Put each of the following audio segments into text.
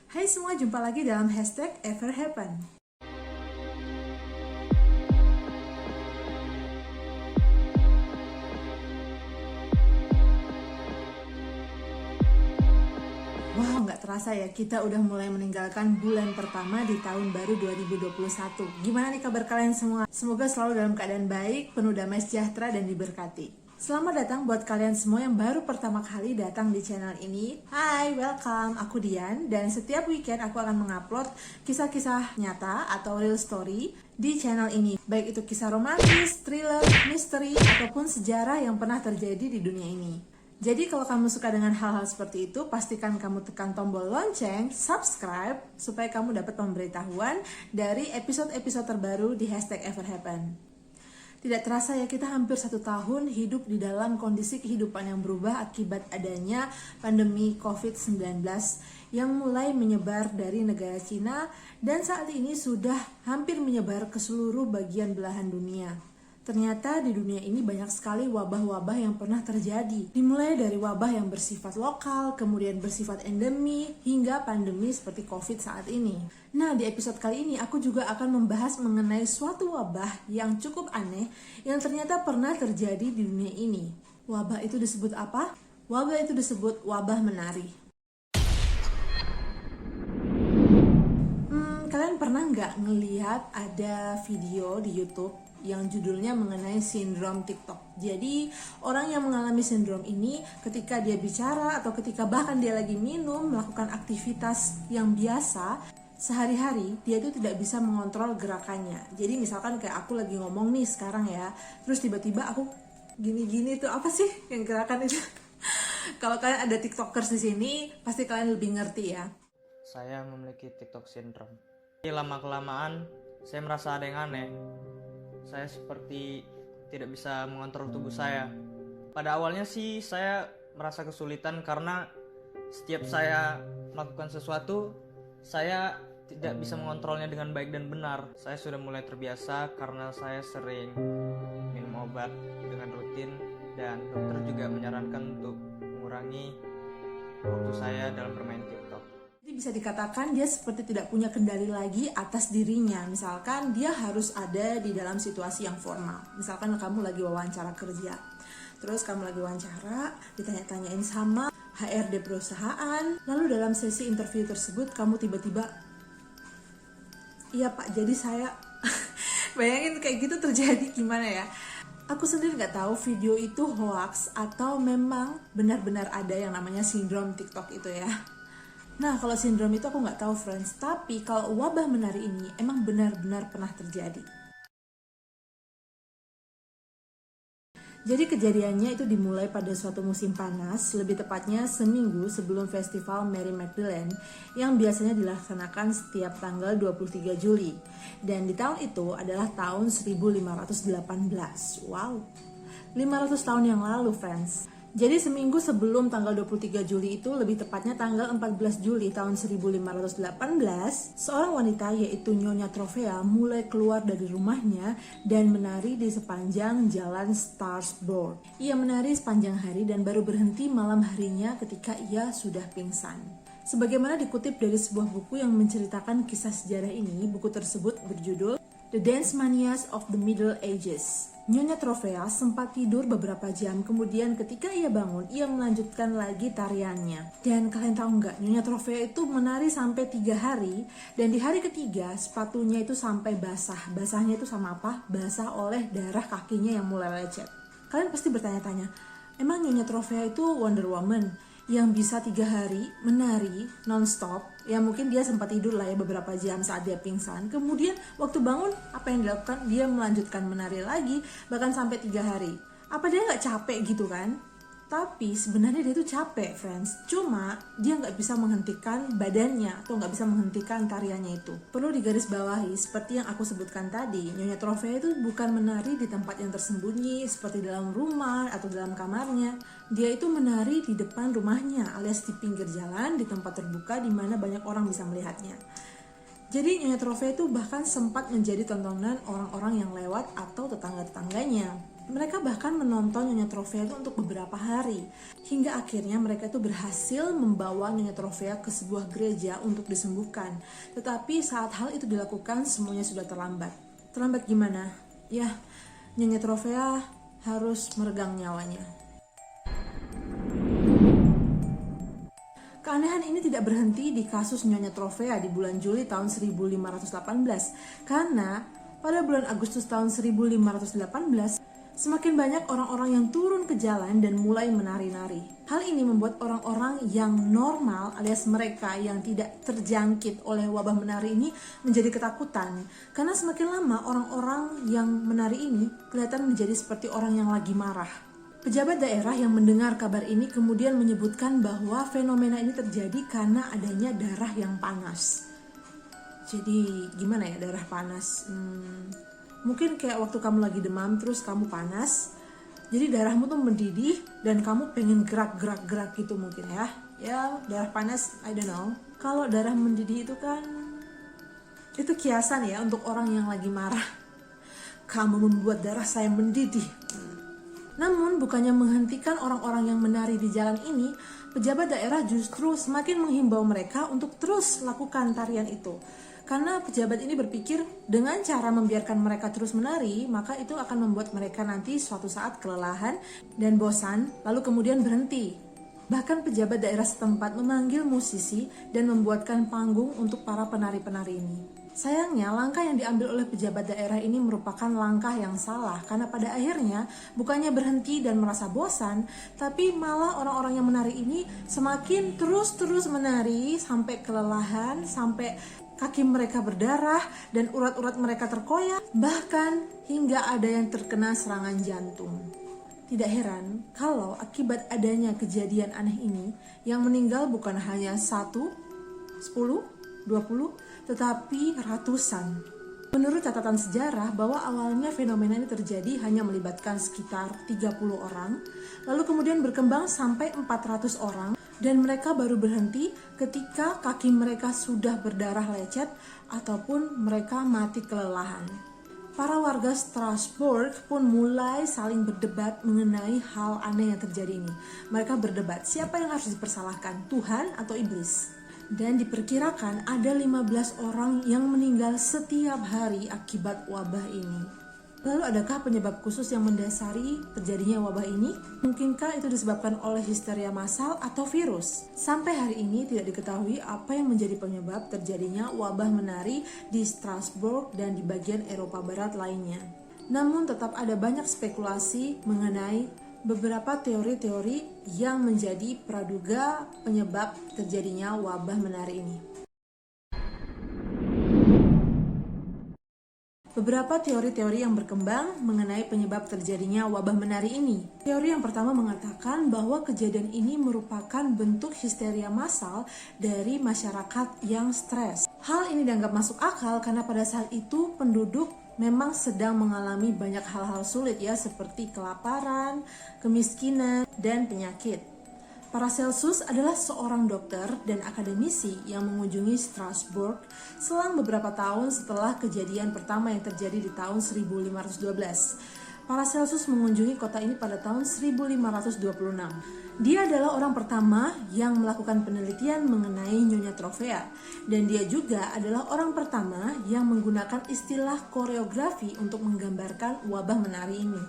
Hai semua, jumpa lagi dalam hashtag Ever Happen. Wow, nggak terasa ya, kita udah mulai meninggalkan bulan pertama di tahun baru 2021. Gimana nih kabar kalian semua? Semoga selalu dalam keadaan baik, penuh damai sejahtera, dan diberkati. Selamat datang buat kalian semua yang baru pertama kali datang di channel ini. Hai, welcome, aku Dian. Dan setiap weekend aku akan mengupload kisah-kisah nyata atau real story di channel ini. Baik itu kisah romantis, thriller, misteri, ataupun sejarah yang pernah terjadi di dunia ini. Jadi kalau kamu suka dengan hal-hal seperti itu, pastikan kamu tekan tombol lonceng, subscribe, supaya kamu dapat pemberitahuan dari episode-episode terbaru di hashtag Ever Happen. Tidak terasa ya, kita hampir 1 tahun hidup di dalam kondisi kehidupan yang berubah akibat adanya pandemi COVID-19 yang mulai menyebar dari negara Cina dan saat ini sudah hampir menyebar ke seluruh bagian belahan dunia. Ternyata di dunia ini banyak sekali wabah-wabah yang pernah terjadi. Dimulai dari wabah yang bersifat lokal, kemudian bersifat endemi, hingga pandemi seperti COVID saat ini. Nah, di episode kali ini aku juga akan membahas mengenai suatu wabah yang cukup aneh yang ternyata pernah terjadi di dunia ini. Wabah itu disebut apa? Wabah itu disebut wabah menari. Kalian pernah nggak ngelihat ada video di YouTube yang judulnya mengenai sindrom TikTok? Jadi orang yang mengalami sindrom ini ketika dia bicara atau ketika bahkan dia lagi minum, melakukan aktivitas yang biasa sehari-hari, dia itu tidak bisa mengontrol gerakannya. Jadi misalkan kayak aku lagi ngomong nih sekarang ya, terus tiba-tiba aku gini-gini tuh apa sih yang gerakan itu? Kalau kalian ada TikTokers di sini, pasti kalian lebih ngerti ya. Saya memiliki TikTok syndrome. Lama-kelamaan saya merasa ada yang aneh. Saya seperti tidak bisa mengontrol tubuh saya. Pada awalnya sih saya merasa kesulitan karena setiap saya melakukan sesuatu, saya tidak bisa mengontrolnya dengan baik dan benar. Saya sudah mulai terbiasa karena saya sering minum obat dengan rutin dan dokter juga menyarankan untuk mengurangi waktu saya dalam bermain TikTok. Jadi bisa dikatakan dia seperti tidak punya kendali lagi atas dirinya. Misalkan dia harus ada di dalam situasi yang formal. Misalkan kamu lagi wawancara kerja, terus kamu lagi wawancara, ditanya-tanyain sama HRD perusahaan, lalu dalam sesi interview tersebut kamu tiba-tiba, iya pak, jadi saya bayangin kayak gitu terjadi gimana ya. Aku sendiri nggak tahu video itu hoax atau memang benar-benar ada yang namanya sindrom TikTok itu ya. Nah, kalau sindrom itu aku nggak tahu friends, tapi kalau wabah menari ini emang benar-benar pernah terjadi. Jadi kejadiannya itu dimulai pada suatu musim panas, lebih tepatnya seminggu sebelum festival Mary Magdalene yang biasanya dilaksanakan setiap tanggal 23 Juli. Dan di tahun itu adalah tahun 1518. Wow, 500 tahun yang lalu friends. Jadi seminggu sebelum tanggal 23 Juli itu, lebih tepatnya tanggal 14 Juli tahun 1518, seorang wanita yaitu Nyonya Trofea mulai keluar dari rumahnya dan menari di sepanjang jalan Starsbourg. Ia menari sepanjang hari dan baru berhenti malam harinya ketika ia sudah pingsan. Sebagaimana dikutip dari sebuah buku yang menceritakan kisah sejarah ini, buku tersebut berjudul The Dance Manias of the Middle Ages. Nyonya Trofea sempat tidur beberapa jam, kemudian ketika ia bangun, ia melanjutkan lagi tariannya. Dan kalian tahu nggak, Nyonya Trofea itu menari sampai 3 hari, dan di hari ketiga sepatunya itu sampai basah. Basahnya itu sama apa? Basah oleh darah kakinya yang mulai lecet. Kalian pasti bertanya-tanya, emang Nyonya Trofea itu Wonder Woman yang bisa 3 hari menari non-stop? Ya mungkin dia sempat tidur lah ya beberapa jam saat dia pingsan. Kemudian waktu bangun, apa yang dilakukan? Dia melanjutkan menari lagi, bahkan sampai 3 hari. Apa dia nggak capek gitu kan? Tapi sebenarnya dia tuh capek friends. Cuma dia nggak bisa menghentikan badannya atau nggak bisa menghentikan tariannya itu. Perlu digarisbawahi, seperti yang aku sebutkan tadi, Nyonya Trofea itu bukan menari di tempat yang tersembunyi seperti dalam rumah atau dalam kamarnya. Dia itu menari di depan rumahnya alias di pinggir jalan, di tempat terbuka di mana banyak orang bisa melihatnya. Jadi Nyonya Trofea itu bahkan sempat menjadi tontonan orang-orang yang lewat atau tetangga-tetangganya. Mereka bahkan menonton Nyonya Tropea itu untuk beberapa hari. Hingga akhirnya mereka itu berhasil membawa Nyonya Tropea ke sebuah gereja untuk disembuhkan. Tetapi saat hal itu dilakukan, semuanya sudah terlambat. Terlambat gimana? Ya, Nyonya Tropea harus meregang nyawanya. Keanehan ini tidak berhenti di kasus Nyonya Tropea di bulan Juli tahun 1518. Karena pada bulan Agustus tahun 1518, semakin banyak orang-orang yang turun ke jalan dan mulai menari-nari. Hal ini membuat orang-orang yang normal alias mereka yang tidak terjangkit oleh wabah menari ini menjadi ketakutan. Karena semakin lama orang-orang yang menari ini kelihatan menjadi seperti orang yang lagi marah. Pejabat daerah yang mendengar kabar ini kemudian menyebutkan bahwa fenomena ini terjadi karena adanya darah yang panas. Jadi gimana ya darah panas? Mungkin kayak waktu kamu lagi demam terus kamu panas, jadi darahmu tuh mendidih dan kamu pengen gerak gitu mungkin ya. Ya darah panas, I don't know. Kalau darah mendidih itu kan, itu kiasan ya untuk orang yang lagi marah. Kamu membuat darah saya mendidih. Namun bukannya menghentikan orang-orang yang menari di jalan ini, pejabat daerah justru semakin menghimbau mereka untuk terus lakukan tarian itu. Karena pejabat ini berpikir dengan cara membiarkan mereka terus menari, maka itu akan membuat mereka nanti suatu saat kelelahan dan bosan, lalu kemudian berhenti. Bahkan pejabat daerah setempat memanggil musisi dan membuatkan panggung untuk para penari-penari ini. Sayangnya, langkah yang diambil oleh pejabat daerah ini merupakan langkah yang salah, karena pada akhirnya bukannya berhenti dan merasa bosan, tapi malah orang-orang yang menari ini semakin terus menari sampai kelelahan, sampai kaki mereka berdarah dan urat-urat mereka terkoyak, bahkan hingga ada yang terkena serangan jantung. Tidak heran kalau akibat adanya kejadian aneh ini, yang meninggal bukan hanya 1, 10, 20, tetapi ratusan. Menurut catatan sejarah bahwa awalnya fenomena ini terjadi hanya melibatkan sekitar 30 orang, lalu kemudian berkembang sampai 400 orang, dan mereka baru berhenti ketika kaki mereka sudah berdarah lecet ataupun mereka mati kelelahan. Para warga Strasbourg pun mulai saling berdebat mengenai hal aneh yang terjadi ini. Mereka berdebat siapa yang harus dipersalahkan, Tuhan atau iblis. Dan diperkirakan ada 15 orang yang meninggal setiap hari akibat wabah ini. Lalu adakah penyebab khusus yang mendasari terjadinya wabah ini? Mungkinkah itu disebabkan oleh histeria massal atau virus? Sampai hari ini tidak diketahui apa yang menjadi penyebab terjadinya wabah menari di Strasbourg dan di bagian Eropa Barat lainnya. Namun tetap ada banyak spekulasi mengenai beberapa teori-teori yang menjadi praduga penyebab terjadinya wabah menari ini. Beberapa teori-teori yang berkembang mengenai penyebab terjadinya wabah menari ini. Teori yang pertama mengatakan bahwa kejadian ini merupakan bentuk histeria massal dari masyarakat yang stres. Hal ini dianggap masuk akal karena pada saat itu penduduk memang sedang mengalami banyak hal-hal sulit ya, seperti kelaparan, kemiskinan, dan penyakit. Paracelsus adalah seorang dokter dan akademisi yang mengunjungi Strasbourg selang beberapa tahun setelah kejadian pertama yang terjadi di tahun 1512. Paracelsus mengunjungi kota ini pada tahun 1526. Dia adalah orang pertama yang melakukan penelitian mengenai Nyonya Tropea, dan dia juga adalah orang pertama yang menggunakan istilah koreografi untuk menggambarkan wabah menari ini.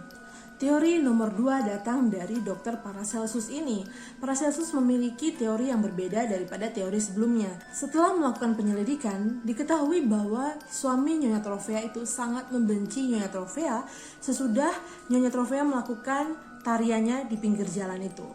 Teori nomor 2 datang dari Dr. Paracelsus ini. Paracelsus memiliki teori yang berbeda daripada teori sebelumnya. Setelah melakukan penyelidikan, diketahui bahwa suami Nyonya Tropea itu sangat membenci Nyonya Tropea sesudah Nyonya Tropea melakukan tariannya di pinggir jalan itu.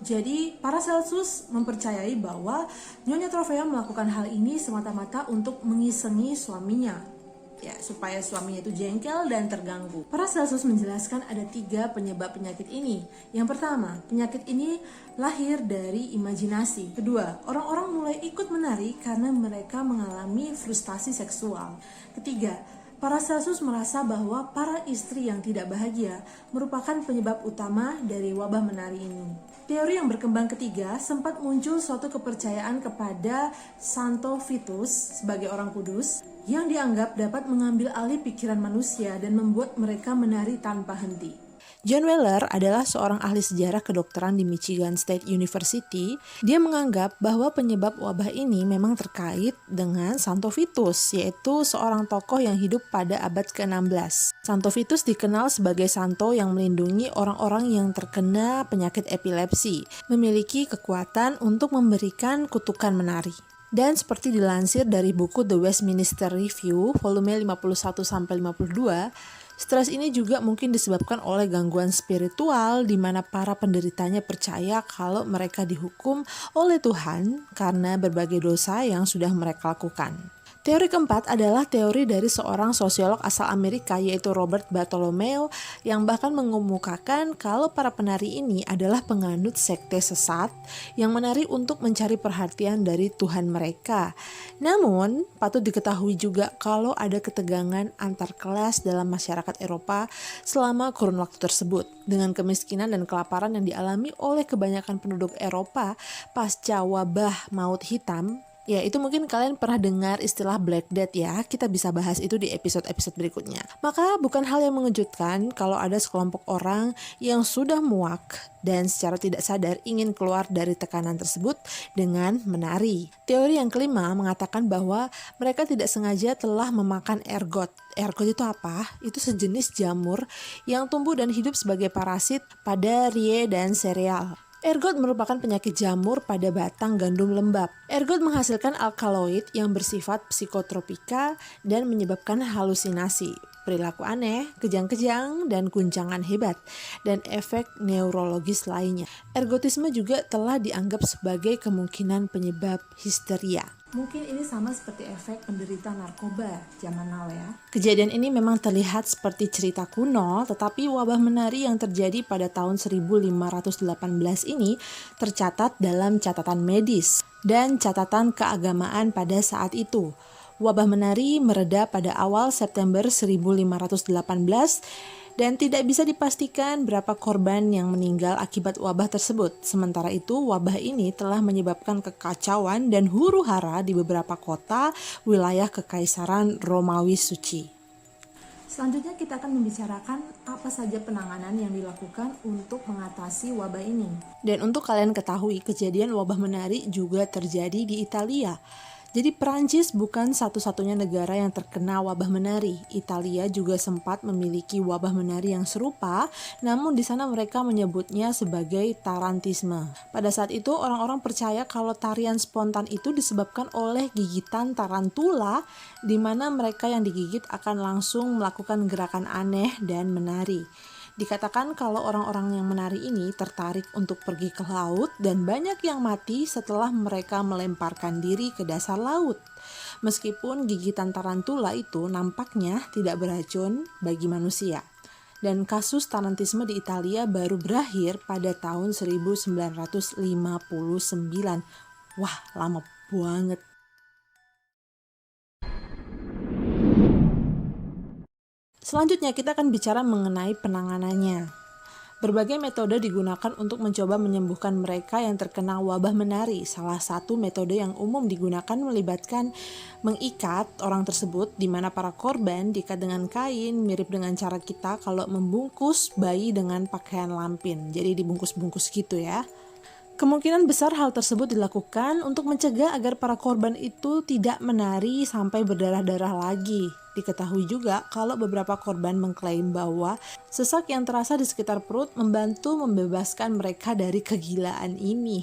Jadi, Paracelsus mempercayai bahwa Nyonya Tropea melakukan hal ini semata-mata untuk mengisengi suaminya. Ya, supaya suaminya itu jengkel dan terganggu. Paracelsus menjelaskan ada 3 penyebab penyakit ini. Yang pertama, penyakit ini lahir dari imajinasi. Kedua, orang-orang mulai ikut menari karena mereka mengalami frustasi seksual. Ketiga, Paracelsus merasa bahwa para istri yang tidak bahagia merupakan penyebab utama dari wabah menari ini. Teori yang berkembang ketiga, sempat muncul suatu kepercayaan kepada Santo Vitus sebagai orang kudus yang dianggap dapat mengambil alih pikiran manusia dan membuat mereka menari tanpa henti. John Weller adalah seorang ahli sejarah kedokteran di Michigan State University. Dia menganggap bahwa penyebab wabah ini memang terkait dengan Santo Vitus, yaitu seorang tokoh yang hidup pada abad ke-16. Santo Vitus dikenal sebagai santo yang melindungi orang-orang yang terkena penyakit epilepsi, memiliki kekuatan untuk memberikan kutukan menari. Dan seperti dilansir dari buku The Westminster Review, volume 51-52, stres ini juga mungkin disebabkan oleh gangguan spiritual di mana para penderitanya percaya kalau mereka dihukum oleh Tuhan karena berbagai dosa yang sudah mereka lakukan. Teori keempat adalah teori dari seorang sosiolog asal Amerika yaitu Robert Bartholomew yang bahkan mengemukakan kalau para penari ini adalah penganut sekte sesat yang menari untuk mencari perhatian dari Tuhan mereka. Namun, patut diketahui juga kalau ada ketegangan antar kelas dalam masyarakat Eropa selama kurun waktu tersebut. Dengan kemiskinan dan kelaparan yang dialami oleh kebanyakan penduduk Eropa pasca wabah maut hitam, ya, itu mungkin kalian pernah dengar istilah Black Death ya, kita bisa bahas itu di episode-episode berikutnya. Maka bukan hal yang mengejutkan kalau ada sekelompok orang yang sudah muak dan secara tidak sadar ingin keluar dari tekanan tersebut dengan menari. Teori yang kelima mengatakan bahwa mereka tidak sengaja telah memakan ergot. Ergot itu apa? Itu sejenis jamur yang tumbuh dan hidup sebagai parasit pada rie dan sereal. Ergot merupakan penyakit jamur pada batang gandum lembab. Ergot menghasilkan alkaloid yang bersifat psikotropika dan menyebabkan halusinasi, perilaku aneh, kejang-kejang, dan guncangan hebat, dan efek neurologis lainnya. Ergotisme juga telah dianggap sebagai kemungkinan penyebab histeria. Mungkin ini sama seperti efek penderita narkoba zaman now ya. Kejadian ini memang terlihat seperti cerita kuno, tetapi wabah menari yang terjadi pada tahun 1518 ini tercatat dalam catatan medis dan catatan keagamaan pada saat itu. Wabah menari mereda pada awal September 1518 dan tidak bisa dipastikan berapa korban yang meninggal akibat wabah tersebut. Sementara itu, wabah ini telah menyebabkan kekacauan dan huru-hara di beberapa kota wilayah Kekaisaran Romawi Suci. Selanjutnya kita akan membicarakan apa saja penanganan yang dilakukan untuk mengatasi wabah ini. Dan untuk kalian ketahui, kejadian wabah menari juga terjadi di Italia. Jadi Perancis bukan satu-satunya negara yang terkena wabah menari. Italia juga sempat memiliki wabah menari yang serupa, namun di sana mereka menyebutnya sebagai tarantisme. Pada saat itu orang-orang percaya kalau tarian spontan itu disebabkan oleh gigitan tarantula, di mana mereka yang digigit akan langsung melakukan gerakan aneh dan menari. Dikatakan kalau orang-orang yang menari ini tertarik untuk pergi ke laut dan banyak yang mati setelah mereka melemparkan diri ke dasar laut. Meskipun gigitan tarantula itu nampaknya tidak beracun bagi manusia. Dan kasus tarantisme di Italia baru berakhir pada tahun 1959. Wah, lama banget. Selanjutnya kita akan bicara mengenai penanganannya. Berbagai metode digunakan untuk mencoba menyembuhkan mereka yang terkena wabah menari. Salah satu metode yang umum digunakan melibatkan mengikat orang tersebut, di mana para korban diikat dengan kain, mirip dengan cara kita kalau membungkus bayi dengan pakaian lampin. Jadi dibungkus-bungkus gitu ya. Kemungkinan besar hal tersebut dilakukan untuk mencegah agar para korban itu tidak menari sampai berdarah-darah lagi. Diketahui juga kalau beberapa korban mengklaim bahwa sesak yang terasa di sekitar perut membantu membebaskan mereka dari kegilaan ini.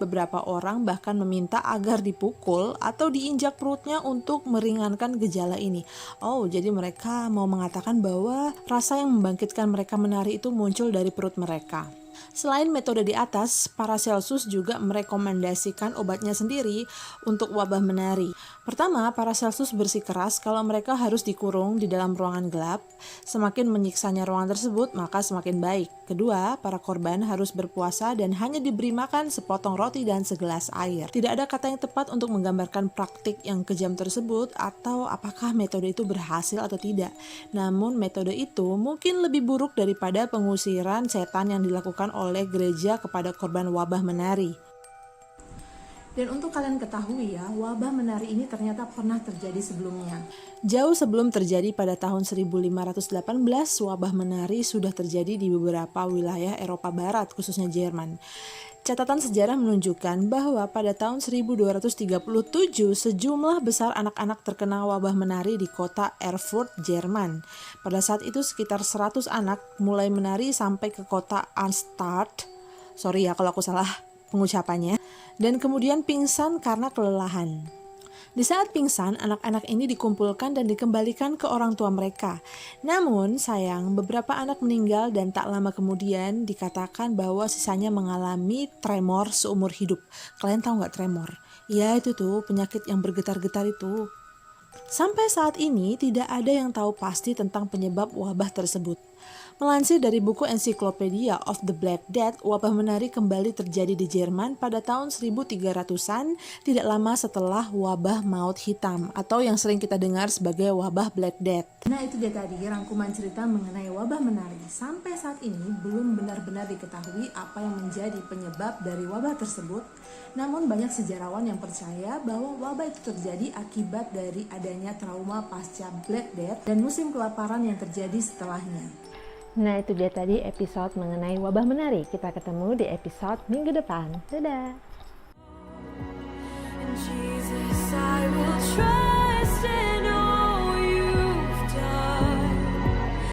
Beberapa orang bahkan meminta agar dipukul atau diinjak perutnya untuk meringankan gejala ini. Oh, jadi mereka mau mengatakan bahwa rasa yang membangkitkan mereka menari itu muncul dari perut mereka. Selain metode di atas, Paracelsus juga merekomendasikan obatnya sendiri untuk wabah menari. Pertama, Paracelsus bersikeras kalau mereka harus dikurung di dalam ruangan gelap. Semakin menyiksanya ruangan tersebut, maka semakin baik. Kedua, para korban harus berpuasa dan hanya diberi makan sepotong roti dan segelas air. Tidak ada kata yang tepat untuk menggambarkan praktik yang kejam tersebut atau apakah metode itu berhasil atau tidak. Namun metode itu mungkin lebih buruk daripada pengusiran setan yang dilakukan oleh gereja kepada korban wabah menari. Dan untuk kalian ketahui ya, wabah menari ini ternyata pernah terjadi sebelumnya. Jauh sebelum terjadi pada tahun 1518, wabah menari sudah terjadi di beberapa wilayah Eropa Barat, khususnya Jerman. Catatan sejarah menunjukkan bahwa pada tahun 1237 sejumlah besar anak-anak terkena wabah menari di kota Erfurt, Jerman. Pada saat itu sekitar 100 anak mulai menari sampai ke kota Arnstadt. Sorry ya kalau aku salah pengucapannya. Dan kemudian pingsan karena kelelahan. Di saat pingsan, anak-anak ini dikumpulkan dan dikembalikan ke orang tua mereka. Namun, sayang, beberapa anak meninggal dan tak lama kemudian dikatakan bahwa sisanya mengalami tremor seumur hidup. Kalian tahu nggak tremor? Ya itu tuh, penyakit yang bergetar-getar itu. Sampai saat ini tidak ada yang tahu pasti tentang penyebab wabah tersebut. Melansir dari buku Encyclopedia of the Black Death, wabah menari kembali terjadi di Jerman pada tahun 1300-an, tidak lama setelah wabah maut hitam atau yang sering kita dengar sebagai wabah Black Death. Nah itu dia tadi rangkuman cerita mengenai wabah menari. Sampai saat ini belum benar-benar diketahui apa yang menjadi penyebab dari wabah tersebut. Namun banyak sejarawan yang percaya bahwa wabah itu terjadi akibat dari adanya trauma pasca Black Death dan musim kelaparan yang terjadi setelahnya. Nah itu dia tadi episode mengenai wabah menari. Kita ketemu di episode minggu depan. Dadah! Jesus,